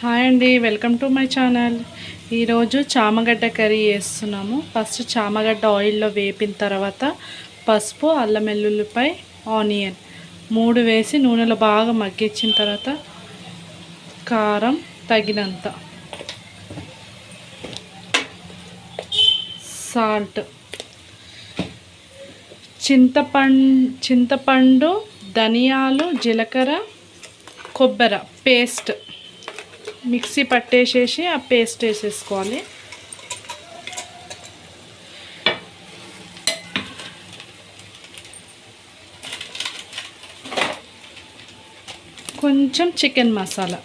Hi అండి, welcome to my channel. ఈరోజు చామగడ్డ curry చేస్తున్నాము. ఫస్ట్ చామగడ్డ ఆయిల్లో వేపిన తర్వాత పసుపు, అల్లం వెల్లుల్లిపాయ, ఆనియన్ 3 వేసి నూనెలో బాగా మగ్గించిన తర్వాత కారం తగినంత, సాల్ట్, చింతపండు, ధనియాలు, జీలకర్ర, కొబ్బరి పేస్ట్ మిక్సీ పట్టేసేసి ఆ పేస్ట్ వేసేసుకోవాలి. కొంచెం చికెన్ మసాలా,